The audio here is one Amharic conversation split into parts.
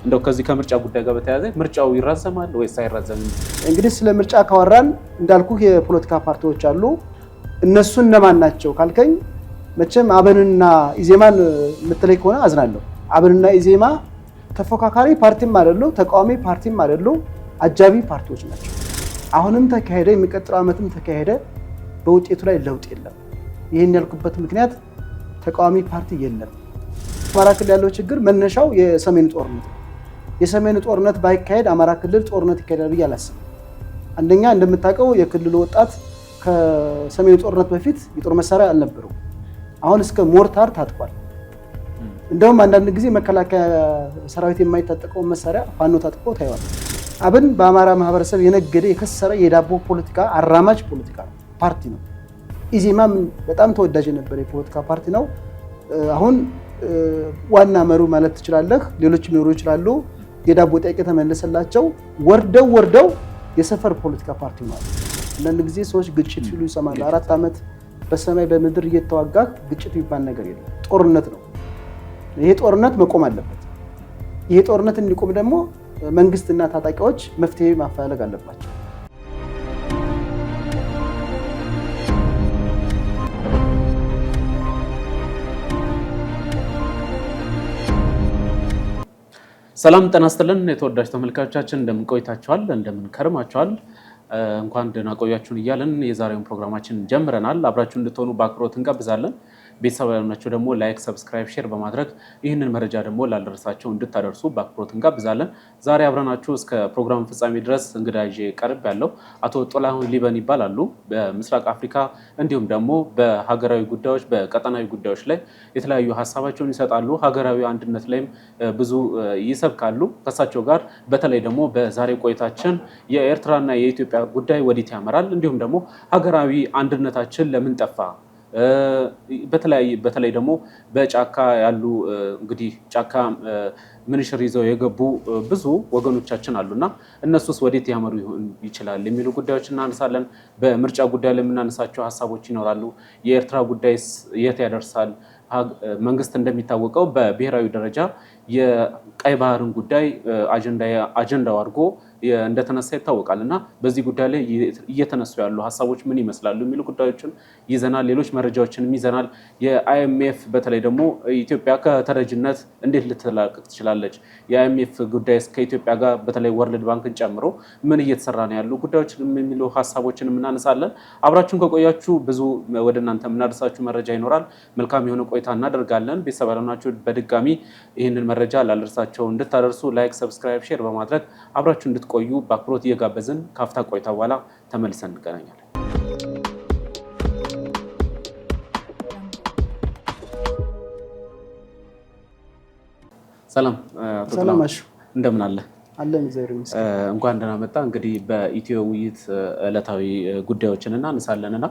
እንደው ከዚህ ከምርጫ ጉዳይ ጋር በተያያዘ ምርጫው ይራዘማል ወይስ አይራዘምም? እንግዲህ ስለ ምርጫ ካወራን እንዳልኩ የፖለቲካ ፓርቲዎች አሉ። እነሱ እነማን ናቸው ካልከኝ መቼም አብንና ኢዜማን የምትለይ ከሆነ አዝናለሁ። አብንና ኢዜማ ተፎካካሪ ፓርቲም አይደሉ፣ ተቃዋሚ ፓርቲም አይደሉ፣ አጃቢ ፓርቲዎች ናቸው። አሁንም ተካሄደ የሚቀጥለው ዓመትም ተካሄደ በውጤቱ ላይ ለውጥ የለም። ይሄን ያልኩበት ምክንያት ተቃዋሚ ፓርቲ የለም። አማራ ክልል ያለው ችግር መነሻው የሰሜኑ ጦርነት ነው። የሰሜኑ ጦርነት ባይካሄድ አማራ ክልል ጦርነት ይካሄዳል ብዬ አላስብም። አንደኛ እንደምታውቀው የክልሉ ወጣት ከሰሜኑ ጦርነት በፊት የጦር መሳሪያ አልነበረው። አሁን እስከ ሞርታር ታጥቋል። እንደውም አንዳንድ ጊዜ መከላከያ ሰራዊት የማይታጠቀውን መሳሪያ ፋኖ ታጥቆ ታይዋል። አብን በአማራ ማህበረሰብ የነገደ የከሰረ የዳቦ ፖለቲካ አራማጅ ፖለቲካ ፓርቲ ነው። ኢዜማም በጣም ተወዳጅ የነበረ የፖለቲካ ፓርቲ ነው። አሁን ዋና መሩ ማለት ትችላለህ። ሌሎችም ሊኖሩ ይችላሉ። የዳቦ ጥያቄ ተመለሰላቸው። ወርደው የሰፈር ፖለቲካ ፓርቲ ማለት ነው። አንዳንድ ጊዜ ሰዎች ግጭት ሲሉ ይሰማሉ። 4 ዓመት በሰማይ በምድር እየተዋጋህ ግጭት የሚባል ነገር የለም። ጦርነት ነው። ይሄ ጦርነት መቆም አለበት። ይሄ ጦርነት እንዲቆም ደግሞ መንግስትና ታጣቂዎች መፍትሄ ማፈላለግ አለባቸው። ሰላም ጤና ይስጥልን የተወዳጅ ተመልካቾቻችን፣ እንደምን ቆይታችኋል? እንደምን ከርማችኋል? እንኳን ደህና ቆያችሁን እያለን የዛሬውን ፕሮግራማችን ጀምረናል። አብራችሁ እንድትሆኑ በአክብሮት እንጋብዛለን። ቤተሰብ ያልሆናችሁ ደግሞ ላይክ፣ ሰብስክራይብ፣ ሼር በማድረግ ይህንን መረጃ ደግሞ ላልደረሳቸው እንድታደርሱ በአክብሮት እንጋብዛለን። ዛሬ አብረናችሁ እስከ ፕሮግራም ፍጻሜ ድረስ እንግዳ ይዤ ቀርብ ያለው አቶ ጥላሁን ሊበን ይባላሉ። በምስራቅ አፍሪካ እንዲሁም ደግሞ በሀገራዊ ጉዳዮች በቀጠናዊ ጉዳዮች ላይ የተለያዩ ሀሳባቸውን ይሰጣሉ። ሀገራዊ አንድነት ላይም ብዙ ይሰብካሉ። ከእሳቸው ጋር በተለይ ደግሞ በዛሬ ቆይታችን የኤርትራና የኢትዮጵያ ጉዳይ ወዴት ያመራል፣ እንዲሁም ደግሞ ሀገራዊ አንድነታችን ለምን ጠፋ፣ በተለይ ደግሞ በጫካ ያሉ እንግዲህ ጫካ ምንሽር ይዘው የገቡ ብዙ ወገኖቻችን አሉና እነሱስ ወዴት ያመሩ ይችላል የሚሉ ጉዳዮች እናነሳለን። በምርጫ ጉዳይ ላይ የምናነሳቸው ሀሳቦች ይኖራሉ። የኤርትራ ጉዳይስ የት ያደርሳል? መንግስት እንደሚታወቀው በብሔራዊ ደረጃ የቀይ ባህርን ጉዳይ አጀንዳው አድርጎ እንደተነሳ ይታወቃል እና በዚህ ጉዳይ ላይ እየተነሱ ያሉ ሀሳቦች ምን ይመስላሉ የሚሉ ጉዳዮችን ይዘናል። ሌሎች መረጃዎችንም ይዘናል። የአይኤምኤፍ በተለይ ደግሞ ኢትዮጵያ ከተረጅነት እንዴት ልትላቀቅ ትችላለች? የአይኤምኤፍ ጉዳይ ከኢትዮጵያ ጋር በተለይ ወርልድ ባንክን ጨምሮ ምን እየተሰራ ነው ያሉ ጉዳዮችን የሚሉ ሀሳቦችን እናነሳለን። አብራችሁን ከቆያችሁ ብዙ ወደ እናንተ የምናደርሳችሁ መረጃ ይኖራል። መልካም የሆነ ቆይታ እናደርጋለን። ቤተሰብ ያልሆናችሁ በድጋሚ ይህንን መረጃ ላልደርሳቸው እንድታደርሱ ላይክ፣ ሰብስክራይብ፣ ሼር በማድረግ አብራችሁ እንድትቆዩ በአክብሮት እየጋበዝን ካፍታ ቆይታ በኋላ ተመልሰን እንገናኛለን። ሰላም እንደምን አለ? እንኳን ደህና መጣ። እንግዲህ በኢትዮ ውይይት ዕለታዊ ጉዳዮችን እናነሳለንና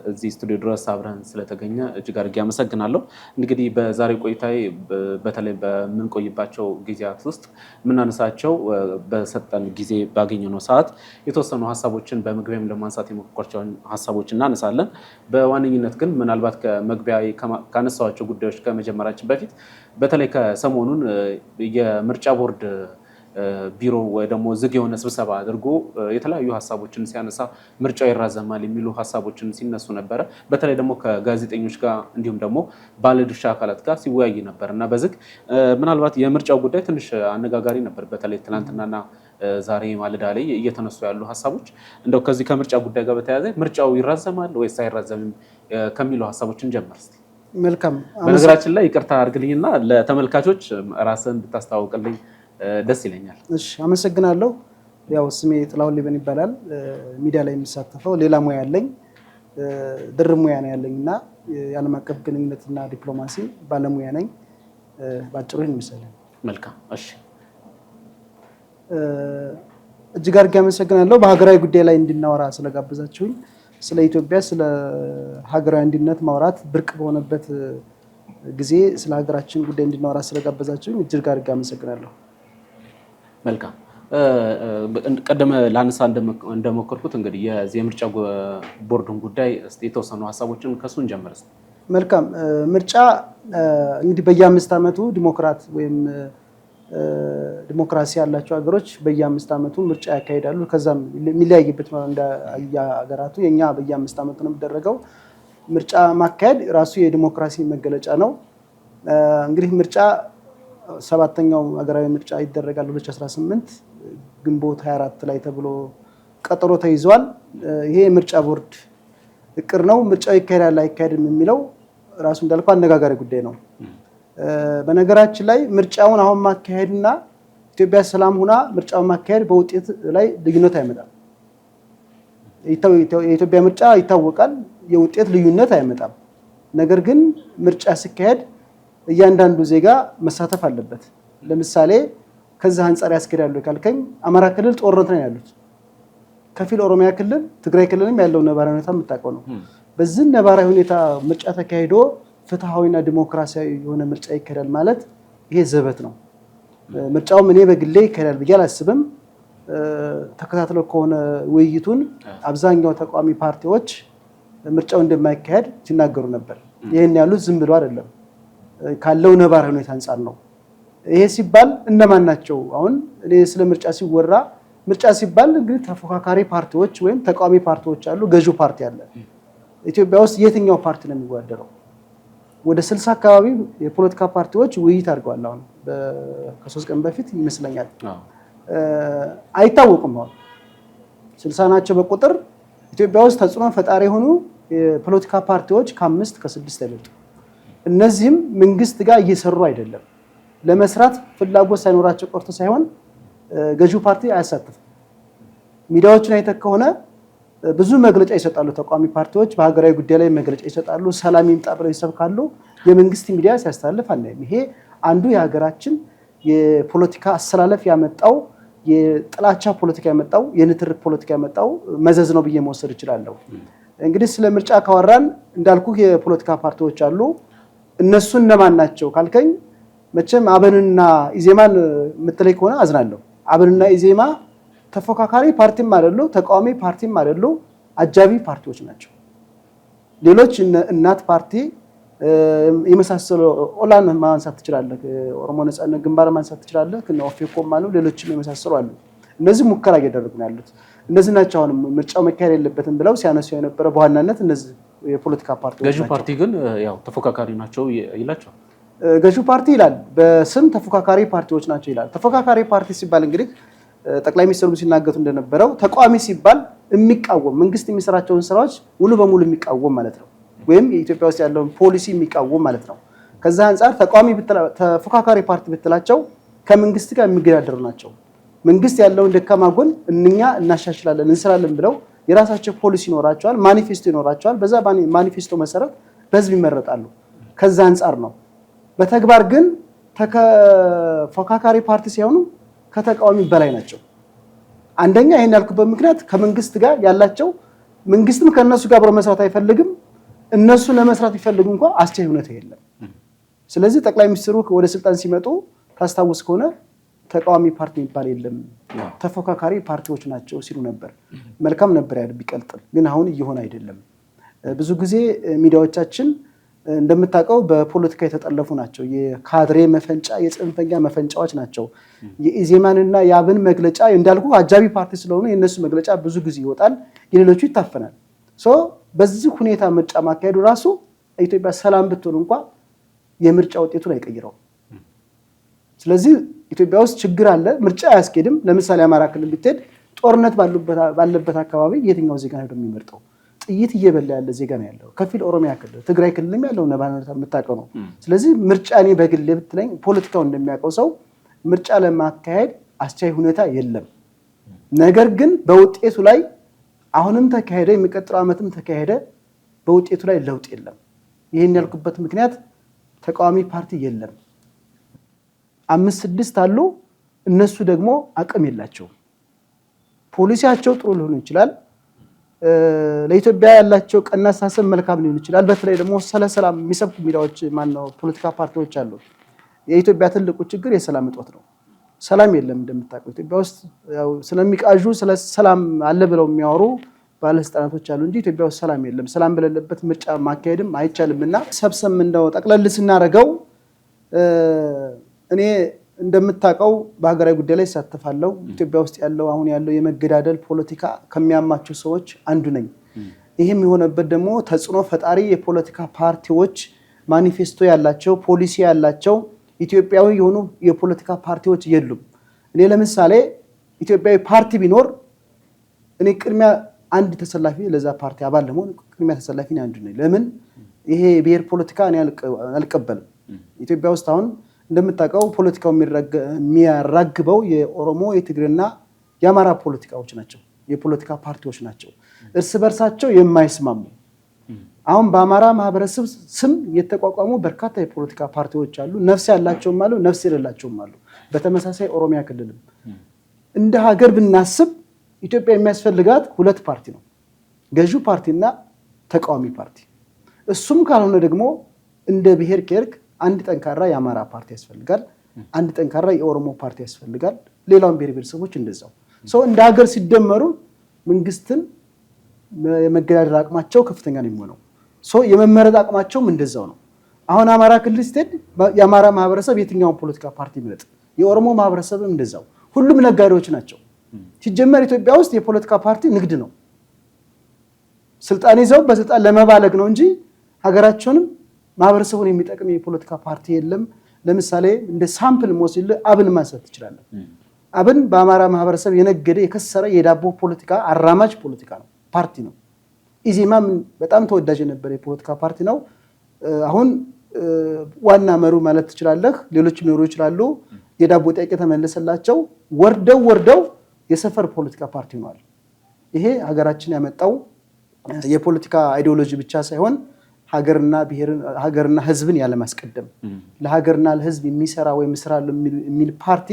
እዚህ ስቱዲዮ ድረስ አብረን ስለተገኘ እጅግ አድርጌ አመሰግናለሁ። እንግዲህ በዛሬ ቆይታዬ በተለይ በምንቆይባቸው ጊዜያት ውስጥ የምናነሳቸው በሰጠን ጊዜ ባገኘነው ሰዓት የተወሰኑ ሀሳቦችን በመግቢያም ለማንሳት የሞከርኳቸውን ሀሳቦች እናነሳለን። በዋነኝነት ግን ምናልባት ከመግቢያ ካነሳኋቸው ጉዳዮች ከመጀመራችን በፊት በተለይ ከሰሞኑን የምርጫ ቦርድ ቢሮ ወይ ደግሞ ዝግ የሆነ ስብሰባ አድርጎ የተለያዩ ሀሳቦችን ሲያነሳ ምርጫው ይራዘማል የሚሉ ሀሳቦችን ሲነሱ ነበረ። በተለይ ደግሞ ከጋዜጠኞች ጋር እንዲሁም ደግሞ ባለድርሻ አካላት ጋር ሲወያይ ነበር እና በዝግ ምናልባት የምርጫው ጉዳይ ትንሽ አነጋጋሪ ነበር። በተለይ ትናንትናና ዛሬ ማለዳ ላይ እየተነሱ ያሉ ሀሳቦች እንደው ከዚህ ከምርጫ ጉዳይ ጋር በተያያዘ ምርጫው ይራዘማል ወይስ አይራዘምም ከሚሉ ሀሳቦችን ጀመር እስኪ። መልካም። በነገራችን ላይ ይቅርታ አድርግልኝና ለተመልካቾች ራስን ብታስተዋውቅልኝ ደስ ይለኛል። እሺ፣ አመሰግናለሁ። ያው ስሜ ጥላሁን ሊበን ይባላል። ሚዲያ ላይ የሚሳተፈው ሌላ ሙያ ያለኝ ድርብ ሙያ ነው ያለኝና የዓለም አቀፍ ግንኙነትና ዲፕሎማሲ ባለሙያ ነኝ። ባጭሩ ይመስላል። መልካም። እሺ፣ እጅግ አድርጌ አመሰግናለሁ። በሀገራዊ ጉዳይ ላይ እንድናወራ ስለጋበዛችሁኝ፣ ስለ ኢትዮጵያ ስለ ሀገራዊ አንድነት ማውራት ብርቅ በሆነበት ጊዜ ስለ ሀገራችን ጉዳይ እንድናወራ ስለጋበዛችሁኝ እጅግ አድርጌ አመሰግናለሁ። መልካም። ቀደም ላነሳ እንደሞከርኩት እንግዲህ የዚህ የምርጫ ቦርዱን ጉዳይ የተወሰኑ ሀሳቦችን ከሱን ጀምር። መልካም። ምርጫ እንግዲህ በየ5 ዓመቱ ዲሞክራት ወይም ዲሞክራሲ ያላቸው ሀገሮች በየ5 ዓመቱ ምርጫ ያካሂዳሉ። ከዛም የሚለያይበት እንደ ሀገራቱ የኛ በየ5 ዓመቱ ነው የሚደረገው። ምርጫ ማካሄድ ራሱ የዲሞክራሲ መገለጫ ነው። እንግዲህ ምርጫ 7ኛው ሀገራዊ ምርጫ ይደረጋል 2018 ግንቦት 24 ላይ ተብሎ ቀጠሮ ተይዟል። ይሄ የምርጫ ቦርድ እቅድ ነው። ምርጫው ይካሄዳል አይካሄድም የሚለው ራሱ እንዳልኩ አነጋጋሪ ጉዳይ ነው። በነገራችን ላይ ምርጫውን አሁን ማካሄድና ኢትዮጵያ ሰላም ሆና ምርጫውን ማካሄድ በውጤት ላይ ልዩነት አይመጣም። የኢትዮጵያ ምርጫ ይታወቃል፣ የውጤት ልዩነት አይመጣም። ነገር ግን ምርጫ ሲካሄድ እያንዳንዱ ዜጋ መሳተፍ አለበት። ለምሳሌ ከዛ አንፃር ያስኬዳሉ ካልከኝ አማራ ክልል ጦርነት ነው ያሉት፣ ከፊል ኦሮሚያ ክልል፣ ትግራይ ክልልም ያለው ነባራዊ ሁኔታ የምታውቀው ነው። በዚህ ነባራዊ ሁኔታ ምርጫ ተካሂዶ ፍትሃዊና ዲሞክራሲያዊ የሆነ ምርጫ ይካሄዳል ማለት ይሄ ዘበት ነው። ምርጫውም እኔ በግሌ ይካሄዳል ብዬ አላስብም። ተከታትለው ከሆነ ውይይቱን አብዛኛው ተቃዋሚ ፓርቲዎች ምርጫው እንደማይካሄድ ሲናገሩ ነበር። ይሄን ያሉት ዝም ብሎ አይደለም፣ ካለው ነባራዊ ሁኔታ አንፃር ነው። ይሄ ሲባል እነማን ናቸው? አሁን እኔ ስለ ምርጫ ሲወራ ምርጫ ሲባል እንግዲህ ተፎካካሪ ፓርቲዎች ወይም ተቃዋሚ ፓርቲዎች አሉ፣ ገዢው ፓርቲ አለ። ኢትዮጵያ ውስጥ የትኛው ፓርቲ ነው የሚወዳደረው? ወደ 60 አካባቢ የፖለቲካ ፓርቲዎች ውይይት አድርገዋል። አሁን ከ3 ቀን በፊት ይመስለኛል። አይታወቁም። አሁን 60 ናቸው በቁጥር። ኢትዮጵያ ውስጥ ተጽዕኖ ፈጣሪ የሆኑ የፖለቲካ ፓርቲዎች ከ5 ከ6 አይበልጡ። እነዚህም መንግስት ጋር እየሰሩ አይደለም። ለመስራት ፍላጎት ሳይኖራቸው ቀርቶ ሳይሆን ገዢው ፓርቲ አያሳትፍም። ሚዲያዎችን አይተህ ከሆነ ብዙ መግለጫ ይሰጣሉ። ተቃዋሚ ፓርቲዎች በሀገራዊ ጉዳይ ላይ መግለጫ ይሰጣሉ፣ ሰላም ይምጣ ብለው ይሰብካሉ። የመንግስት ሚዲያ ሲያስተላልፍ አናይም። ይሄ አንዱ የሀገራችን የፖለቲካ አሰላለፍ ያመጣው የጥላቻ ፖለቲካ ያመጣው የንትርክ ፖለቲካ ያመጣው መዘዝ ነው ብዬ መወሰድ እችላለሁ። እንግዲህ ስለ ምርጫ ካወራን እንዳልኩ የፖለቲካ ፓርቲዎች አሉ። እነሱ እነማን ናቸው ካልከኝ መቼም አብንና ኢዜማን የምትለይ ከሆነ አዝናለሁ። አብንና ኢዜማ ተፎካካሪ ፓርቲም አይደሉ፣ ተቃዋሚ ፓርቲም አይደሉ፣ አጃቢ ፓርቲዎች ናቸው። ሌሎች እናት ፓርቲ የመሳሰሉ ኦላን ማንሳት ትችላለህ፣ ኦሮሞ ነጻነት ግንባር ማንሳት ትችላለህ፣ ኦፌኮም አሉ፣ ሌሎችም የመሳሰሉ አሉ። እነዚህ ሙከራ እያደረጉ ነው ያሉት። እነዚህ ናቸው አሁን ምርጫው መካሄድ የለበትም ብለው ሲያነሱ የነበረ በዋናነት እነዚህ የፖለቲካ ፓርቲዎች ናቸው። ገዢው ፓርቲ ግን ያው ተፎካካሪ ናቸው ይላቸዋል። ገዢው ፓርቲ ይላል በስም ተፎካካሪ ፓርቲዎች ናቸው ይላል። ተፎካካሪ ፓርቲ ሲባል እንግዲህ ጠቅላይ ሚኒስትሩ ሲናገቱ እንደነበረው ተቃዋሚ ሲባል የሚቃወም መንግስት የሚሰራቸውን ስራዎች ሙሉ በሙሉ የሚቃወም ማለት ነው፣ ወይም የኢትዮጵያ ውስጥ ያለውን ፖሊሲ የሚቃወም ማለት ነው። ከዛ አንፃር ተቃዋሚ ተፎካካሪ ፓርቲ ብትላቸው ከመንግስት ጋር የሚገዳደሩ ናቸው። መንግስት ያለውን ደካማ ጎን እኛ እናሻሽላለን እንስራለን ብለው የራሳቸው ፖሊሲ ይኖራቸዋል፣ ማኒፌስቶ ይኖራቸዋል። በዛ ማኒፌስቶ መሰረት በህዝብ ይመረጣሉ። ከዛ አንፃር ነው። በተግባር ግን ተፎካካሪ ፓርቲ ሲሆኑ ከተቃዋሚ በላይ ናቸው። አንደኛ ይሄን ያልኩበት ምክንያት ከመንግስት ጋር ያላቸው መንግስትም ከነሱ ጋር አብሮ መስራት አይፈልግም፣ እነሱ ለመስራት ይፈልጉ እንኳን አስቻይ ሁኔታ የለም። ስለዚህ ጠቅላይ ሚኒስትሩ ወደ ስልጣን ሲመጡ ታስታውስ ከሆነ ተቃዋሚ ፓርቲ የሚባል የለም ተፎካካሪ ፓርቲዎች ናቸው ሲሉ ነበር። መልካም ነበር ያለ ቢቀጥል፣ ግን አሁን እየሆነ አይደለም። ብዙ ጊዜ ሚዲያዎቻችን እንደምታውቀው በፖለቲካ የተጠለፉ ናቸው። የካድሬ መፈንጫ የጽንፈኛ መፈንጫዎች ናቸው። የኢዜማንና የአብን መግለጫ እንዳልኩ አጃቢ ፓርቲ ስለሆኑ የነሱ መግለጫ ብዙ ጊዜ ይወጣል፣ የሌሎቹ ይታፈናል። በዚህ ሁኔታ ምርጫ ማካሄዱ ራሱ ኢትዮጵያ ሰላም ብትሆን እንኳን የምርጫ ውጤቱን አይቀይረውም። ስለዚህ ኢትዮጵያ ውስጥ ችግር አለ፣ ምርጫ አያስኬድም። ለምሳሌ አማራ ክልል ብትሄድ ጦርነት ባለበት አካባቢ የትኛው ዜጋ ነው የሚመርጠው? ጥይት እየበላ ያለ ዜጋ ነው ያለው። ከፊል ኦሮሚያ ክልል፣ ትግራይ ክልልም ያለው ነባራዊ የምታውቀው ነው። ስለዚህ ምርጫ እኔ በግሌ ብትለኝ ፖለቲካው እንደሚያውቀው ሰው ምርጫ ለማካሄድ አስቻይ ሁኔታ የለም። ነገር ግን በውጤቱ ላይ አሁንም ተካሄደ፣ የሚቀጥለው ዓመትም ተካሄደ፣ በውጤቱ ላይ ለውጥ የለም። ይህን ያልኩበት ምክንያት ተቃዋሚ ፓርቲ የለም። 5-6 አሉ። እነሱ ደግሞ አቅም የላቸውም። ፖሊሲያቸው ጥሩ ሊሆን ይችላል፣ ለኢትዮጵያ ያላቸው ቀና አስተሳሰብ መልካም ሊሆን ይችላል። በተለይ ደግሞ ስለ ሰላም የሚሰብኩ ሚዲያዎች ፖለቲካ ፓርቲዎች አሉ። የኢትዮጵያ ትልቁ ችግር የሰላም እጦት ነው። ሰላም የለም። እንደምታውቀው ኢትዮጵያ ውስጥ ያው ስለሚቃዡ ስለ ሰላም አለ ብለው የሚያወሩ ባለስልጣናቶች አሉ እንጂ ኢትዮጵያ ውስጥ ሰላም የለም። ሰላም በሌለበት ምርጫ ማካሄድም አይቻልምና ሰብሰብ እንደው ጠቅለል ስናደርገው እኔ እንደምታውቀው በሀገራዊ ጉዳይ ላይ ይሳተፋለሁ። ኢትዮጵያ ውስጥ አሁን ያለው የመገዳደል ፖለቲካ ከሚያማቸው ሰዎች አንዱ ነኝ። ይህም የሆነበት ደግሞ ተጽዕኖ ፈጣሪ የፖለቲካ ፓርቲዎች ማኒፌስቶ ያላቸው ፖሊሲ ያላቸው ኢትዮጵያዊ የሆኑ የፖለቲካ ፓርቲዎች የሉም። እኔ ለምሳሌ ኢትዮጵያዊ ፓርቲ ቢኖር እኔ ቅድሚያ አንድ ተሰላፊ ለዛ ፓርቲ አባል ለመሆን ቅድሚያ ተሰላፊ ነኝ አንዱ ነኝ። ለምን ይሄ ብሔር ፖለቲካ እኔ አልቀበልም። ኢትዮጵያ ውስጥ አሁን እንደምታውቀው ፖለቲካው የሚያራግበው የኦሮሞ የትግሬና የአማራ ፖለቲካዎች ናቸው፣ የፖለቲካ ፓርቲዎች ናቸው፣ እርስ በርሳቸው የማይስማሙ። አሁን በአማራ ማህበረሰብ ስም የተቋቋሙ በርካታ የፖለቲካ ፓርቲዎች አሉ። ነፍስ ያላቸውም አሉ፣ ነፍስ የሌላቸውም አሉ። በተመሳሳይ ኦሮሚያ ክልልም እንደ ሀገር ብናስብ ኢትዮጵያ የሚያስፈልጋት ሁለት ፓርቲ ነው፣ ገዢው ፓርቲና ተቃዋሚ ፓርቲ። እሱም ካልሆነ ደግሞ እንደ ብሔር ከርክ አንድ ጠንካራ የአማራ ፓርቲ ያስፈልጋል፣ አንድ ጠንካራ የኦሮሞ ፓርቲ ያስፈልጋል። ሌላውን ብሔር ብሔረሰቦች እንደዛው ሰው እንደ ሀገር ሲደመሩ መንግስትን የመገዳደር አቅማቸው ከፍተኛ ነው የሚሆነው። ሰው የመመረጥ አቅማቸውም እንደዛው ነው። አሁን አማራ ክልል ስትሄድ የአማራ ማህበረሰብ የትኛውን ፖለቲካ ፓርቲ ይመረጥ፣ የኦሮሞ ማህበረሰብም እንደዛው፣ ሁሉም ነጋዴዎች ናቸው። ሲጀመር ኢትዮጵያ ውስጥ የፖለቲካ ፓርቲ ንግድ ነው። ስልጣን ይዘው በስልጣን ለመባለግ ነው እንጂ ሀገራቸውንም ማህበረሰቡን የሚጠቅም የፖለቲካ ፓርቲ የለም። ለምሳሌ እንደ ሳምፕል ሞሲል አብን ማንሳት ትችላለህ። አብን በአማራ ማህበረሰብ የነገደ የከሰረ የዳቦ ፖለቲካ አራማጅ ፖለቲካ ነው፣ ፓርቲ ነው። ኢዜማም በጣም ተወዳጅ የነበረ የፖለቲካ ፓርቲ ነው። አሁን ዋና መሩ ማለት ትችላለህ። ሌሎች ሊኖሩ ይችላሉ። የዳቦ ጥያቄ ተመለሰላቸው፣ ወርደው የሰፈር ፖለቲካ ፓርቲ ሆኗል። ይሄ ሀገራችን ያመጣው የፖለቲካ አይዲዮሎጂ ብቻ ሳይሆን ሀገርና ህዝብን ያለማስቀደም ለሀገርና ለህዝብ የሚሰራ ወይም ስራ የሚል ፓርቲ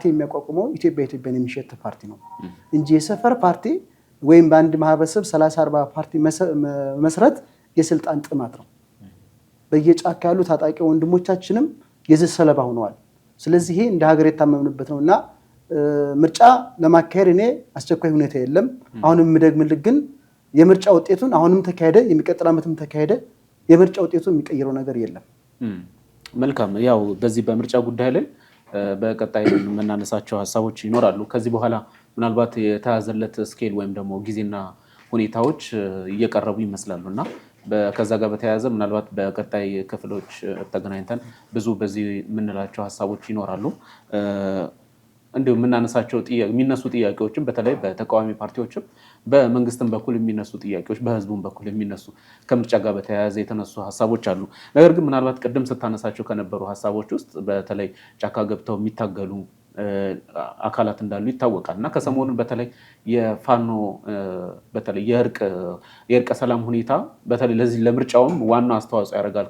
የሚያቋቁመው ኢትዮጵያን የሚሸት ፓርቲ ነው እንጂ የሰፈር ፓርቲ ወይም በአንድ ማህበረሰብ 30-40 ፓርቲ መስረት የስልጣን ጥማት ነው። በየጫካ ያሉ ታጣቂ ወንድሞቻችንም የዚህ ሰለባ ሆነዋል። ስለዚህ ይሄ እንደ ሀገር የታመምንበት ነውና ምርጫ ለማካሄድ እኔ አስቸኳይ ሁኔታ የለም። አሁንም የምደግምልህ ግን የምርጫ ውጤቱን አሁንም ተካሄደ የሚቀጥል ዓመትም ተካሄደ የምርጫ ውጤቱን የሚቀይረው ነገር የለም። መልካም። ያው በዚህ በምርጫ ጉዳይ ላይ በቀጣይ የምናነሳቸው ሀሳቦች ይኖራሉ። ከዚህ በኋላ ምናልባት የተያዘለት ስኬል ወይም ደግሞ ጊዜና ሁኔታዎች እየቀረቡ ይመስላሉ እና ከዛ ጋር በተያያዘ ምናልባት በቀጣይ ክፍሎች ተገናኝተን ብዙ በዚህ የምንላቸው ሀሳቦች ይኖራሉ። እንዲሁም የምናነሳቸው የሚነሱ ጥያቄዎችም በተለይ በተቃዋሚ ፓርቲዎችም በመንግስትም በኩል የሚነሱ ጥያቄዎች በህዝቡም በኩል የሚነሱ ከምርጫ ጋር በተያያዘ የተነሱ ሀሳቦች አሉ። ነገር ግን ምናልባት ቅድም ስታነሳቸው ከነበሩ ሀሳቦች ውስጥ በተለይ ጫካ ገብተው የሚታገሉ አካላት እንዳሉ ይታወቃል እና ከሰሞኑን በተለይ የፋኖ በተለይ የእርቀ ሰላም ሁኔታ በተለይ ለዚህ ለምርጫውም ዋና አስተዋጽኦ ያደርጋል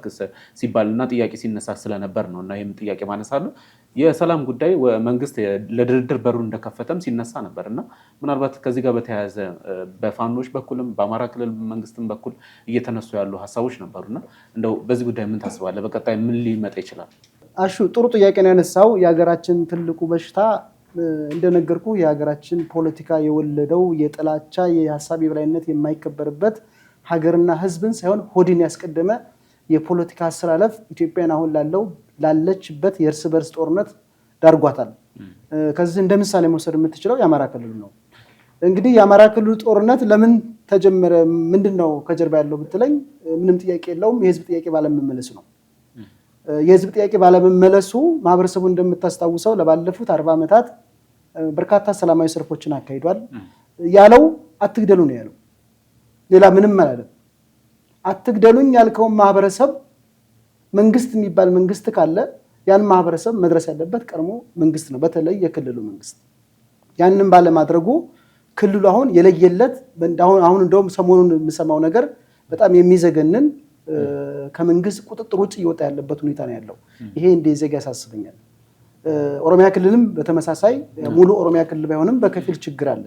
ሲባል እና ጥያቄ ሲነሳ ስለነበር ነው እና ይህም ጥያቄ ማነሳለሁ። የሰላም ጉዳይ መንግስት ለድርድር በሩ እንደከፈተም ሲነሳ ነበር እና ምናልባት ከዚህ ጋር በተያያዘ በፋኖች በኩልም በአማራ ክልል መንግስትም በኩል እየተነሱ ያሉ ሀሳቦች ነበሩና እንደው በዚህ ጉዳይ ምን ታስባለህ? በቀጣይ ምን ሊመጣ ይችላል? አሹ ጥሩ ጥያቄ ነው ያነሳው። የሀገራችን ትልቁ በሽታ እንደነገርኩ የሀገራችን ፖለቲካ የወለደው የጥላቻ የሀሳብ የበላይነት የማይከበርበት ሀገርና ህዝብን ሳይሆን ሆድን ያስቀደመ የፖለቲካ አሰላለፍ ኢትዮጵያን አሁን ላለችበት የእርስ በርስ ጦርነት ዳርጓታል። ከዚህ እንደ ምሳሌ መውሰድ የምትችለው የአማራ ክልል ነው። እንግዲህ የአማራ ክልል ጦርነት ለምን ተጀመረ? ምንድነው ከጀርባ ያለው ብትለኝ ምንም ጥያቄ የለውም፣ የህዝብ ጥያቄ ባለመመለሱ ነው። የህዝብ ጥያቄ ባለመመለሱ ማህበረሰቡ እንደምታስታውሰው ለባለፉት 40 ዓመታት በርካታ ሰላማዊ ሰልፎችን አካሂዷል። ያለው አትግደሉ ነው ያለው፣ ሌላ ምንም አላለም። አትግደሉኝ ያልከውን ማህበረሰብ መንግስት የሚባል መንግስት ካለ ያን ማህበረሰብ መድረስ ያለበት ቀድሞ መንግስት ነው፣ በተለይ የክልሉ መንግስት። ያንን ባለማድረጉ ክልሉ አሁን የለየለት አሁን እንደውም ሰሞኑን የምሰማው ነገር በጣም የሚዘገንን ከመንግስት ቁጥጥር ውጭ እየወጣ ያለበት ሁኔታ ነው ያለው። ይሄ እንደ ዜጋ ያሳስበኛል። ኦሮሚያ ክልልም በተመሳሳይ ሙሉ ኦሮሚያ ክልል ባይሆንም በከፊል ችግር አለ።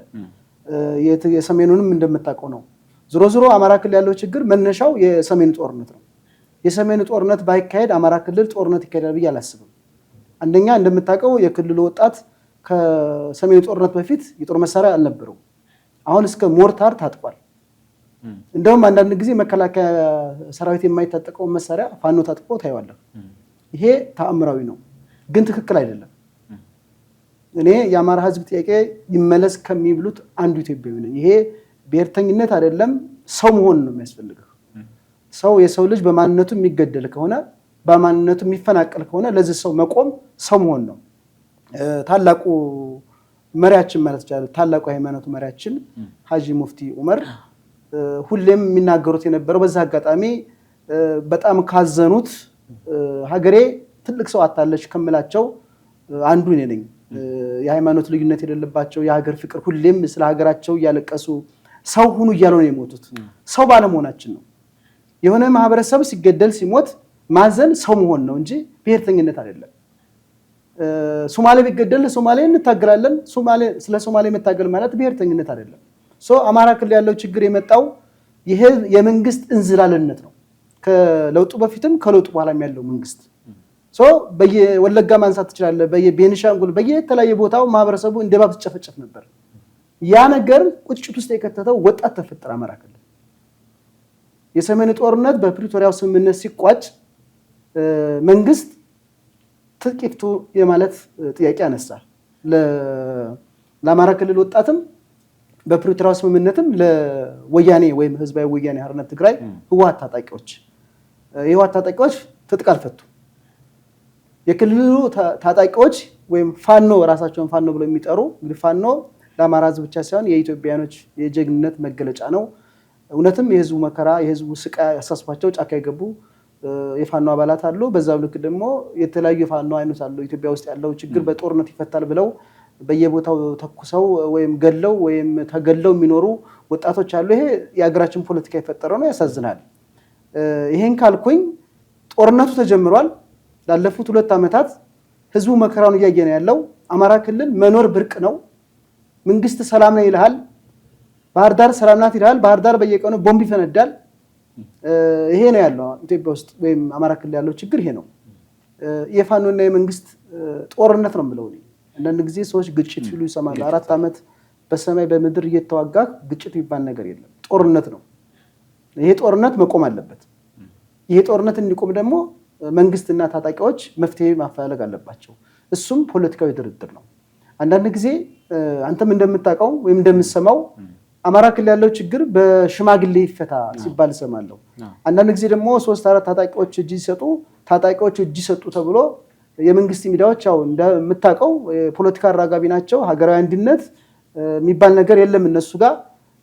የሰሜኑንም እንደምታውቀው ነው። ዞሮ ዞሮ አማራ ክልል ያለው ችግር መነሻው የሰሜኑ ጦርነት ነው። የሰሜኑ ጦርነት ባይካሄድ አማራ ክልል ጦርነት ይካሄዳል ብዬ አላስብም። አንደኛ እንደምታውቀው የክልሉ ወጣት ከሰሜኑ ጦርነት በፊት የጦር መሳሪያ አልነበረው። አሁን እስከ ሞርታር ታጥቋል። እንደውም አንዳንድ ጊዜ መከላከያ ሰራዊት የማይታጠቀው መሳሪያ ፋኖ ታጥቆ ታይዋለህ። ይሄ ተአምራዊ ነው። ግን ትክክል አይደለም። እኔ የአማራ ህዝብ ጥያቄ ይመለስ ከሚብሉት አንዱ ኢትዮጵያዊ ነኝ። ይሄ ብሔርተኝነት አይደለም፣ ሰው መሆን ነው የሚያስፈልገው። ሰው የሰው ልጅ በማንነቱ የሚገደል ከሆነ በማንነቱ የሚፈናቀል ከሆነ ለዚህ ሰው መቆም ሰው መሆን ነው። ታላቁ መሪያችን ማለት ይቻላል ታላቁ ሃይማኖቱ መሪያችን ሀጂ ሙፍቲ ዑመር ሁሌም የሚናገሩት የነበረው በዛ አጋጣሚ በጣም ካዘኑት ሀገሬ ትልቅ ሰው አታለች ከምላቸው አንዱ እኔ ነኝ። የሃይማኖት ልዩነት የሌለባቸው የሀገር ፍቅር ሁሌም ስለ ሀገራቸው እያለቀሱ ሰው ሁኑ እያሉ ነው የሞቱት። ሰው ባለመሆናችን ነው። የሆነ ማህበረሰብ ሲገደል ሲሞት ማዘን ሰው መሆን ነው እንጂ ብሔርተኝነት አይደለም። ሶማሌ ቢገደል ሶማሌ እንታገላለን። ስለ ሶማሌ መታገል ማለት ብሔርተኝነት አይደለም። አማራ ክልል ያለው ችግር የመጣው ይሄ የመንግስት እንዝላልነት ነው። ከለውጡ በፊትም ከለውጡ በኋላም ያለው መንግስት በየወለጋ ማንሳት ትችላለህ፣ በየቤኒሻንጉል በየተለያየ ቦታው ማህበረሰቡ እንደባብ ሲጨፈጨፍ ነበር። ያ ነገር ቁጭት ውስጥ የከተተው ወጣት ተፈጠረ አማራ ክልል። የሰሜኑ ጦርነት በፕሪቶሪያው ስምምነት ሲቋጭ መንግስት ትጥቂቱ የማለት ጥያቄ አነሳ። ለአማራ ክልል ወጣትም በፕሪቶሪያው ስምምነትም ለወያኔ ወይም ህዝባዊ ወያኔ ሓርነት ትግራይ ህወሓት ታጣቂዎች ትጥቅ አልፈቱ። የክልሉ ታጣቂዎች ወይም ፋኖ ራሳቸውን ፋኖ ብለው የሚጠሩ እንግዲህ ፋኖ ለአማራ ህዝብ ብቻ ሳይሆን የኢትዮጵያኖች የጀግንነት መገለጫ ነው። እውነትም የህዝቡ መከራ የህዝቡ ስቃይ ያሳስባቸው ጫካ የገቡ የፋኖ አባላት አሉ። በዛው ልክ ደግሞ የተለያዩ የፋኖ አይነት አሉ። ኢትዮጵያ ውስጥ ያለው ችግር በጦርነት ይፈታል ብለው በየቦታው ተኩሰው ወይም ገለው ወይም ተገለው የሚኖሩ ወጣቶች አሉ። ይሄ የሀገራችን ፖለቲካ የፈጠረው ነው። ያሳዝናል። ይሄን ካልኩኝ ጦርነቱ ተጀምሯል። ላለፉት 2 ዓመታት ህዝቡ መከራውን እያየ ነው ያለው። አማራ ክልል መኖር ብርቅ ነው። መንግስት ሰላም ነው ይልሃል፣ ባህር ዳር ሰላም ናት ይልሃል። ባህር ዳር በየቀኑ ቦምብ ይፈነዳል። ይሄ ነው ያለው ኢትዮጵያ ውስጥ ወይም አማራ ክልል ያለው ችግር ይሄ ነው። የፋኖና የመንግስት ጦርነት ነው የምለው። አንዳንድ ጊዜ ሰዎች ግጭት ሲሉ ይሰማሉ። 4 ዓመት በሰማይ በምድር እየተዋጋ ግጭት የሚባል ነገር የለም፣ ጦርነት ነው። ይሄ ጦርነት መቆም አለበት። ይሄ ጦርነት እንዲቆም ደግሞ መንግስትና ታጣቂዎች መፍትሄ ማፈላለግ አለባቸው። እሱም ፖለቲካዊ ድርድር ነው። አንዳንድ ጊዜ አንተም እንደምታውቀው ወይም እንደምትሰማው አማራ ክልል ያለው ችግር በሽማግሌ ይፈታ ሲባል እሰማለሁ። አንዳንድ ጊዜ ደግሞ 3-4 ታጣቂዎች እጅ ሲሰጡ ታጣቂዎች እጅ ሰጡ ተብሎ የመንግስት ሚዲያዎች ያው እንደምታውቀው የፖለቲካ አራጋቢ ናቸው። ሀገራዊ አንድነት የሚባል ነገር የለም እነሱ ጋር።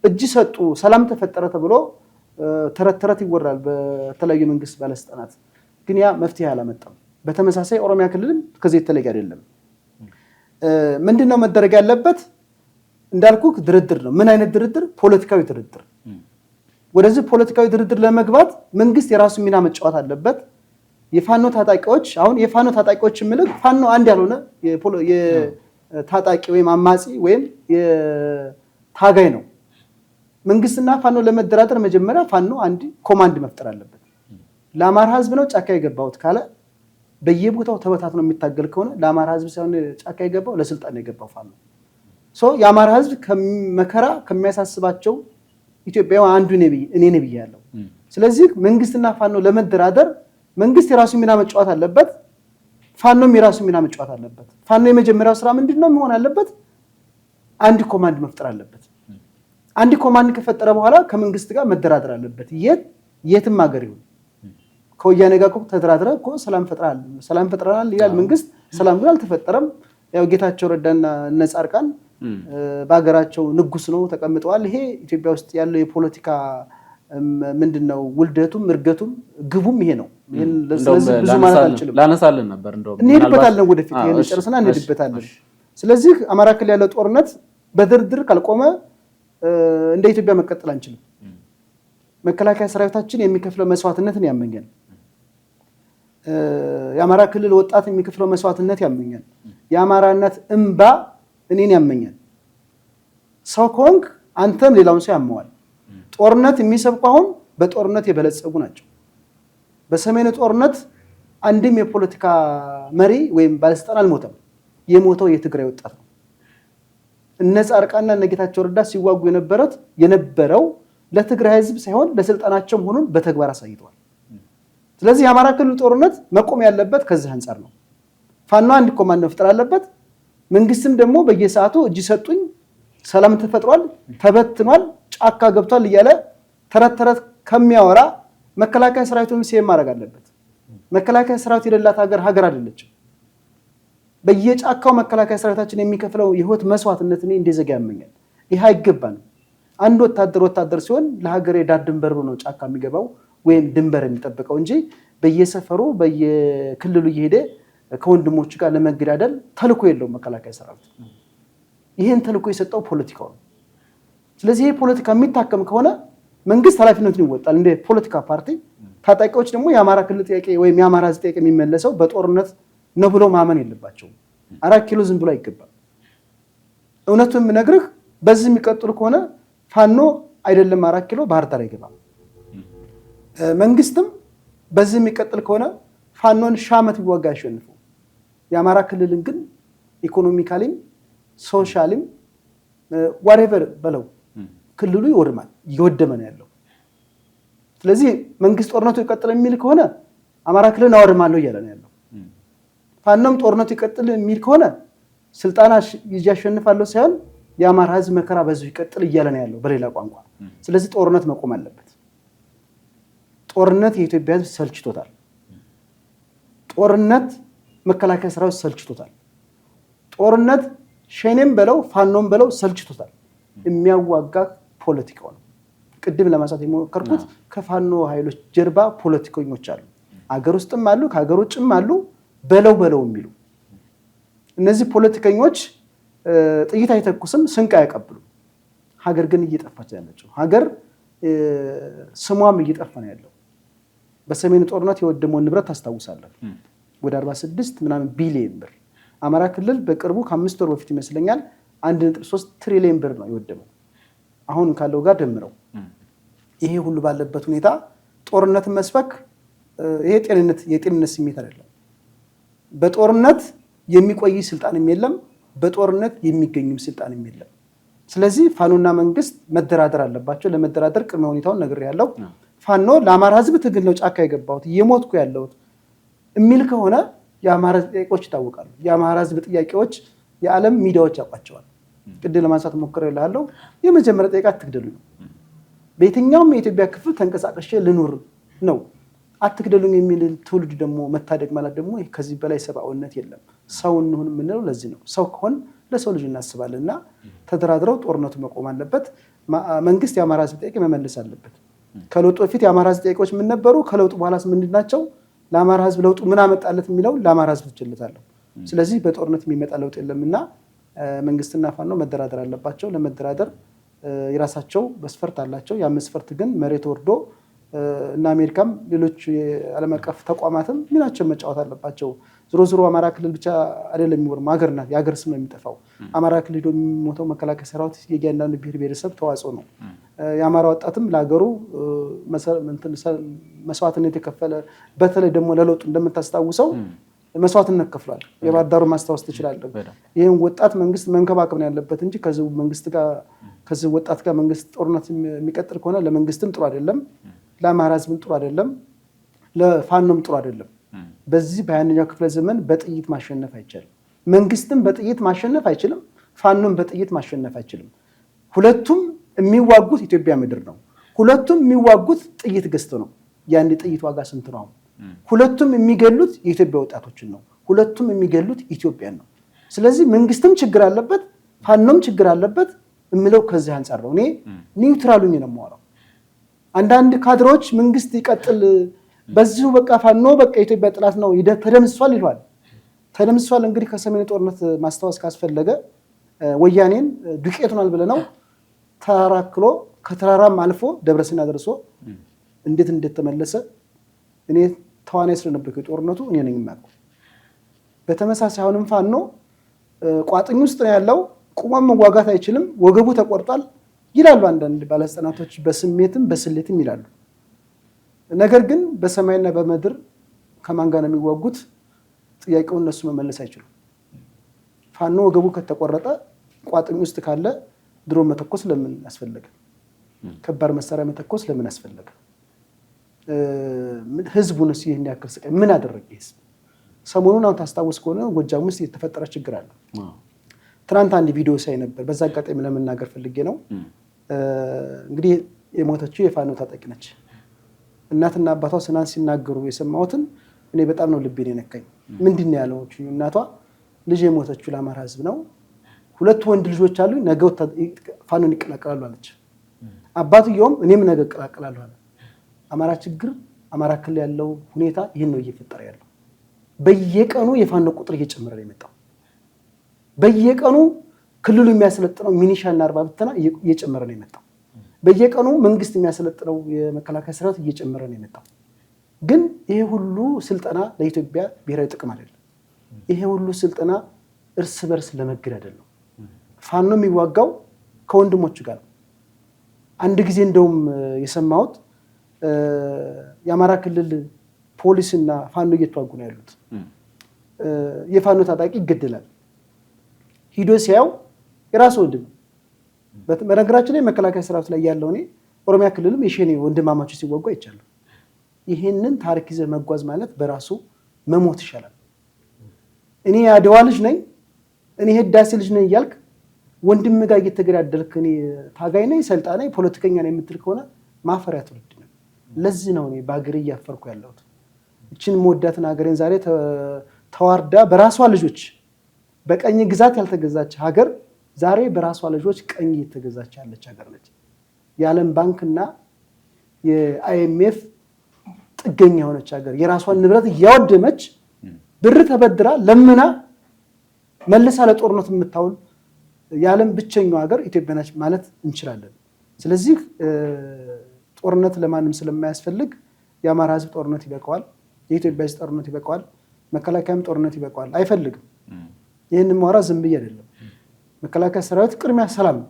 እጅ ሰጡ ሰላም ተፈጠረ ተብሎ ተረት ይወራል በተለያዩ መንግስት ባለስልጣናት። ግን ያ መፍትሄ አላመጣም። በተመሳሳይ ኦሮሚያ ክልልም ከዚህ የተለየ አይደለም። ምንድነው መደረግ ያለበት? እንዳልኩ ድርድር ነው። ምን አይነት ድርድር? ፖለቲካዊ ድርድር። ወደዚህ ፖለቲካዊ ድርድር ለመግባት መንግስት የራሱ ሚና መጫወት አለበት። የፋኖ ታጣቂዎች አሁን የፋኖ ታጣቂዎች ምልክ ፋኖ አንድ ያልሆነ የታጣቂ ወይም አማጺ ወይም የታጋይ ነው። መንግስትና ፋኖ ለመደራደር መጀመሪያ ፋኖ አንድ ኮማንድ መፍጠር አለበት። ለአማራ ህዝብ ነው ጫካ የገባሁት ካለ በየቦታው ተበታትኖ የሚታገል ከሆነ ለአማራ ህዝብ ሳይሆን ጫካ የገባው ለስልጣን የገባው ፋኖ። የአማራ ህዝብ ከመከራ ከሚያሳስባቸው ኢትዮጵያዊ አንዱ እኔ ነኝ ብያለሁ። ስለዚህ መንግስትና ፋኖ ለመደራደር መንግስት የራሱ ሚና መጫወት አለበት፣ ፋኖም የራሱ ሚና መጫወት አለበት። ፋኖ የመጀመሪያው ስራ ምንድነው መሆን አለበት? አንድ ኮማንድ መፍጠር አለበት። አንድ ኮማንድ ከፈጠረ በኋላ ከመንግስት ጋር መደራደር አለበት። የትም ሀገር ይሁን ከወያኔ ጋር ተደራድረ እኮ ሰላም ፈጥረናል ይላል መንግስት። ሰላም ግን አልተፈጠረም። ያው ጌታቸው ረዳና እነ ጻድቃን በሀገራቸው ንጉስ ነው ተቀምጠዋል። ይሄ ኢትዮጵያ ውስጥ ያለው የፖለቲካ ምንድነው ውልደቱም እርገቱም ግቡም ይሄ ነው። ስለዚህ ብዙ ማለት አልችልም። ላነሳልን ነበር እንደው እንሄድበታለን፣ ወደፊት ይሄን ጨርሰና እንሄድበታለን። ስለዚህ አማራ ክልል ያለው ጦርነት በድርድር ካልቆመ እንደ ኢትዮጵያ መቀጠል አንችልም። መከላከያ ሰራዊታችን የሚከፍለው መስዋዕትነትን ያመኛል። የአማራ ክልል ወጣት የሚከፍለው መስዋዕትነት ያመኛል። የአማራነት እንባ እኔን ያመኛል። ሰው ከሆንክ አንተም ሌላውን ሰው ያመዋል። ጦርነት የሚሰብኩ አሁን በጦርነት የበለጸጉ ናቸው። በሰሜኑ ጦርነት አንድም የፖለቲካ መሪ ወይም ባለስልጣን አልሞተም። የሞተው የትግራይ ወጣት ነው። እነ ጻድቃንና እነ ጌታቸው ረዳ ሲዋጉ የነበረው ለትግራይ ህዝብ ሳይሆን ለስልጣናቸው መሆኑን በተግባር አሳይተዋል። ስለዚህ የአማራ ክልል ጦርነት መቆም ያለበት ከዚህ አንጻር ነው። ፋኖ አንድ ኮማንድ መፍጠር አለበት። መንግስትም ደግሞ በየሰዓቱ እጅ ሰጡኝ፣ ሰላም ተፈጥሯል፣ ተበትኗል፣ ጫካ ገብቷል እያለ ተረት ተረት ከሚያወራ መከላከያ ሰራዊቱን ሲም ማድረግ አለበት። መከላከያ ሰራዊት የሌላት ሀገር አይደለችም። በየጫካው መከላከያ ሰራዊታችን የሚከፍለው የህይወት መስዋዕትነት እኔ እንደዘጋ ያመኛል። ይሄ አይገባንም። አንድ ወታደር ሲሆን ለሀገር የዳር ድንበር ነው ጫካ የሚገባው ወይም ድንበር የሚጠብቀው እንጂ በየሰፈሩ በየክልሉ እየሄደ ከወንድሞቹ ጋር ለመገዳደል ተልኮ የለውም መከላከያ ሰራዊት። ይሄን ተልኮ የሰጠው ፖለቲካው ነው። ስለዚህ ይሄ ፖለቲካ የሚታከም ከሆነ መንግስት ኃላፊነቱን ይወጣል እንደ ፖለቲካ ፓርቲ። ታጣቂዎች ደግሞ የአማራ ክልል ጥያቄ ወይም የአማራ ህዝብ ጥያቄ የሚመለሰው በጦርነት ነው ብሎ ማመን የለባቸውም። 4 ኪሎ ዝም ብሎ አይገባም። እውነቱን የምነግርህ በዚህ የሚቀጥሉ ከሆነ ፋኖ አይደለም 4 ኪሎ ባህር ዳር አይገባም። መንግስትም በዚህ የሚቀጥል ከሆነ ፋኖን ሺህ ዓመት ቢዋጋ ያሸንፉ። የአማራ ክልልን ግን ኢኮኖሚካሊም ሶሻሊም ዋሬቨር በለው ክልሉ ይወድማል፣ እየወደመ ነው ያለው። ስለዚህ መንግስት ጦርነቱ ይቀጥል የሚል ከሆነ አማራ ክልልን አወድማለሁ እያለ ነው ያለው። ፋኖም ጦርነቱ ይቀጥል የሚል ከሆነ ስልጣን ይዤ አሸንፋለሁ ሳይሆን የአማራ ህዝብ መከራ በዚሁ ይቀጥል እያለ ነው ያለው በሌላ ቋንቋ። ስለዚህ ጦርነት መቆም አለበት። ጦርነት የኢትዮጵያ ህዝብ ሰልችቶታል። ጦርነት መከላከያ ሰራዊት ሰልችቶታል። ጦርነት ሸኔም በለው ፋኖም በለው ሰልችቶታል። የሚያዋጋ ፖለቲካው ነው። ቅድም ለማንሳት የሞከርኩት ከፋኖ ኃይሎች ጀርባ ፖለቲከኞች አሉ። አገር ውስጥም አሉ፣ ከሀገር ውጭም አሉ። በለው የሚሉ እነዚህ ፖለቲከኞች ጥይት አይተኩስም፣ ስንቅ አያቀብሉም። ሀገር ግን እየጠፋች ያለችው ሀገር ስሟም እየጠፋ ነው ያለው። በሰሜኑ ጦርነት የወደመውን ንብረት ታስታውሳለህ? ወደ 46 ምናምን ቢሊዮን ብር። አማራ ክልል በቅርቡ ከ5 ወር በፊት ይመስለኛል 1.3 ትሪሊዮን ብር ነው የወደመው አሁን ካለው ጋር ደምረው። ይሄ ሁሉ ባለበት ሁኔታ ጦርነትን መስበክ ይሄ የጤንነት ስሜት አይደለም። በጦርነት የሚቆይ ስልጣንም የለም፣ በጦርነት የሚገኝም ስልጣንም የለም። ስለዚህ ፋኖና መንግስት መደራደር አለባቸው። ለመደራደር ቅድመ ሁኔታውን ነግሬያለሁ። ፋኖ ለአማራ ህዝብ ትግል ነው ጫካ የገባሁት እየሞትኩ ያለሁት የሚል ከሆነ የአማራ ጥያቄዎች ይታወቃሉ። የአማራ ህዝብ ጥያቄዎች የዓለም ሚዲያዎች ያውቋቸዋል። ቅድም ለማንሳት ሞክሬልሃለሁ። የመጀመሪያ ጥያቄ አትግደሉኝ ነው። በየትኛውም የኢትዮጵያ ክፍል ተንቀሳቅሼ ልኑር ነው። አትግደሉኝ የሚል ትውልድ ደግሞ መታደግ ማለት ደግሞ ከዚህ በላይ ሰብአዊነት የለም። ሰው እንሁን የምንለው ለዚህ ነው። ሰው ከሆን ለሰው ልጅ እናስባለን እና ተደራድረው ጦርነቱ መቆም አለበት። መንግስት የአማራ ህዝብ ጥያቄ መመለስ አለበት። ከለውጡ በፊት የአማራ ህዝብ ጥያቄዎች ምን ነበሩ? ከለውጡ በኋላስ ምንድን ናቸው? ለአማራ ህዝብ ለውጡ ምን አመጣለት የሚለው ለአማራ ህዝብ ትችልታለሁ። ስለዚህ በጦርነት የሚመጣ ለውጥ የለምና መንግስትና ፋኖ መደራደር አለባቸው። ለመደራደር የራሳቸው መስፈርት አላቸው። ያ መስፈርት ግን መሬት ወርዶ እና አሜሪካም ሌሎች የዓለም አቀፍ ተቋማትም ሚናቸውን መጫወት አለባቸው። ዞሮ አማራ ክልል ብቻ አይደለም የሚወርም ሀገር ናት። የሀገር ስም ነው የሚጠፋው። አማራ ክልል ሄዶ የሚሞተው መከላከያ ሰራዊት የእያንዳንዱ ብሔር ብሔረሰብ ተዋጽኦ ነው። የአማራ ወጣትም ለሀገሩ መስዋዕትነት የከፈለ በተለይ ደግሞ ለለውጡ እንደምታስታውሰው መስዋዕትነት ከፍሏል። የባህር ዳሩን ማስታወስ ትችላለህ። ይህን ወጣት መንግስት መንከባከብ ነው ያለበት እንጂ ከዚህ ወጣት ጋር መንግስት ጦርነት የሚቀጥል ከሆነ ለመንግስትም ጥሩ አይደለም፣ ለአማራ ህዝብም ጥሩ አይደለም፣ ለፋኖም ጥሩ አይደለም። በዚህ በ21ኛው ክፍለ ዘመን በጥይት ማሸነፍ አይቻልም። መንግስትም በጥይት ማሸነፍ አይችልም፣ ፋኖም በጥይት ማሸነፍ አይችልም። ሁለቱም የሚዋጉት ኢትዮጵያ ምድር ነው። ሁለቱም የሚዋጉት ጥይት ገዝተው ነው። የአንድ ጥይት ዋጋ ስንት ነው? ሁለቱም የሚገሉት የኢትዮጵያ ወጣቶችን ነው። ሁለቱም የሚገሉት ኢትዮጵያን ነው። ስለዚህ መንግስትም ችግር አለበት፣ ፋኖም ችግር አለበት የምለው ከዚህ አንጻር ነው። እኔ ኒውትራሉኝ ነው የማወራው። አንዳንድ ካድሮች መንግስት ይቀጥል በዚሁ በቃ ፋኖ በቃ የኢትዮጵያ ጥላት ነው ተደምስሷል ይሏል። ተደምስሷል እንግዲህ ከሰሜኑ ጦርነት ማስታወስ ካስፈለገ ወያኔን ዱቄቱናል ብለነው ተራክሎ ከተራራም አልፎ ደብረሲና ደርሶ እንዴት ተመለሰ እኔ ተዋናይ ስለነበርኩ ጦርነቱ እኔ ነኝ የማውቀው። በተመሳሳይ አሁንም ፋኖ ቋጥኝ ውስጥ ነው ያለው። ቁሞም መዋጋት አይችልም፣ ወገቡ ተቆርጧል ይላሉ አንዳንድ ባለስልጣናቶች፣ በስሜትም በስሌትም ይላሉ። ነገር ግን በሰማይና በምድር ከማን ጋር ነው የሚዋጉት? ጥያቄውን እነሱ መመለስ አይችሉም። ፋኖ ወገቡ ከተቆረጠ ቋጥኝ ውስጥ ካለ ድሮ መተኮስ ለምን አስፈለገ? ከባድ መሳሪያ መተኮስ ለምን አስፈለገ? ህዝቡንስ ይህን ያክል ስቃይ ምን አደረገ? ህዝብ ሰሞኑን አሁን ታስታውስ ከሆነ ጎጃም ውስጥ የተፈጠረ ችግር አለ። ትናንት አንድ ቪዲዮ ሳይ ነበር። በዛ አጋጣሚ ለመናገር ፈልጌ ነው። እንግዲህ የሞተችው የፋኖ ታጣቂ ነች። እናትና አባቷ ስናን ሲናገሩ የሰማሁትን እኔ በጣም ነው ልቤን የነካኝ። ምንድን ነው ያለው? እናቷ ልጅ የሞተችው ለአማራ ህዝብ ነው፣ 2 ወንድ ልጆች አሉ፣ ነገ ፋኖን ይቀላቀላሉ አለች። አባትየውም እኔም ነገ እቀላቀላለሁ አለ። አማራ ችግር አማራ ክልል ያለው ሁኔታ ይህን ነው እየፈጠረ ያለው። በየቀኑ የፋኖ ቁጥር እየጨመረ ነው የመጣው። በየቀኑ ክልሉ የሚያሰለጥነው ሚኒሻና አርባ ብተና እየጨመረ ነው የመጣው። በየቀኑ መንግስት የሚያሰለጥነው የመከላከያ ሰራዊት እየጨመረ ነው የመጣው። ግን ይሄ ሁሉ ስልጠና ለኢትዮጵያ ብሔራዊ ጥቅም አይደለም። ይሄ ሁሉ ስልጠና እርስ በርስ ለመገዳደል ነው። ፋኖ የሚዋጋው ከወንድሞቹ ጋር ነው። አንድ ጊዜ እንደውም የሰማሁት የአማራ ክልል ፖሊስና ፋኖ እየተዋጉ ነው ያሉት። የፋኖ ታጣቂ ይገደላል። ሂዶ ሲያው የራሱ ወንድም። በነገራችን ላይ መከላከያ ሰራዊት ላይ ያለው እኔ ኦሮሚያ ክልልም የሸኔ ወንድማማቾች ሲዋጉ አይቻለሁ። ይሄንን ታሪክ ይዘህ መጓዝ ማለት በራሱ መሞት ይሻላል። እኔ የአድዋ ልጅ ነኝ፣ እኔ ህዳሴ ልጅ ነኝ እያልክ ወንድም ጋር እየተገዳደልክ እኔ ታጋይ ነኝ፣ ሰልጣኝ ነኝ፣ ፖለቲከኛ ነኝ የምትል ከሆነ ማፈሪያ ትውልድ ነው። ለዚህ ነው እኔ በአገሬ እያፈርኩ ያለሁት። እችን መወዳትን ሀገሬን ዛሬ ተዋርዳ በራሷ ልጆች በቀኝ ግዛት ያልተገዛች ሀገር ዛሬ በራሷ ልጆች ቀኝ እየተገዛች ያለች ሀገር ነች። የዓለም ባንክና የአይኤምኤፍ ጥገኛ የሆነች ሀገር፣ የራሷን ንብረት እያወደመች ብር ተበድራ ለምና መልሳ ለጦርነት የምታውል የዓለም ብቸኛው ሀገር ኢትዮጵያ ነች ማለት እንችላለን። ስለዚህ ጦርነት ለማንም ስለማያስፈልግ የአማራ ህዝብ ጦርነት ይበቃዋል፣ የኢትዮጵያ ህዝብ ጦርነት ይበቃዋል፣ መከላከያም ጦርነት ይበቃዋል። አይፈልግም። ይህንን ማውራ ዝም ብዬ አይደለም። መከላከያ ሰራዊት ቅድሚያ ሰላም ነው።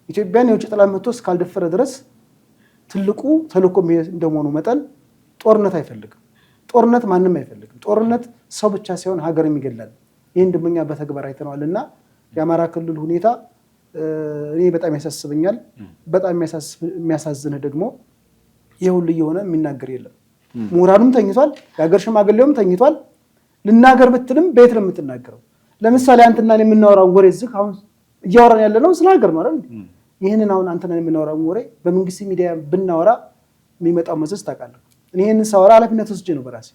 ኢትዮጵያን የውጭ ጠላት መጥቶ እስካልደፈረ ድረስ ትልቁ ተልእኮ እንደመሆኑ መጠን ጦርነት አይፈልግም። ጦርነት ማንም አይፈልግም። ጦርነት ሰው ብቻ ሳይሆን ሀገርም ይገድላል። ይህን ደግሞ እኛ በተግባር አይተነዋል እና የአማራ ክልል ሁኔታ እኔ በጣም ያሳስበኛል። በጣም የሚያሳዝንህ ደግሞ ይህ ሁሉ እየሆነ የሚናገር የለም። ምሁራኑም ተኝቷል፣ የሀገር ሽማግሌውም ተኝቷል። ልናገር ብትልም በየት ነው የምትናገረው? ለምሳሌ አንተና እኔ የምናወራውን ወሬ እዚህ አሁን እያወራን ያለ ነው ስለ ሀገር ነው አይደል? ይህንን አሁን አንተና እኔ የምናወራውን ወሬ በመንግስት ሚዲያ ብናወራ የሚመጣው መዘዝ ታውቃለህ። እኔ ይህንን ሳወራ ኃላፊነት ወስጄ ነው በራሴ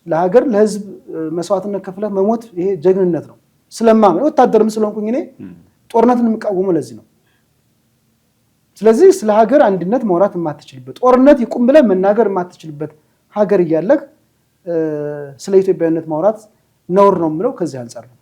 ለሀገር ለህዝብ መስዋዕትነት ከፍለህ መሞት ይሄ ጀግንነት ነው ስለማምን ወታደርም ስለሆንኩኝ እኔ ጦርነትን የምቃወመው ለዚህ ነው። ስለዚህ ስለ ሀገር አንድነት ማውራት የማትችልበት ጦርነት ይቁም ብለህ መናገር የማትችልበት ሀገር እያለህ ስለ ኢትዮጵያዊነት ማውራት ነውር ነው የምለው ከዚህ አንጻር ነው።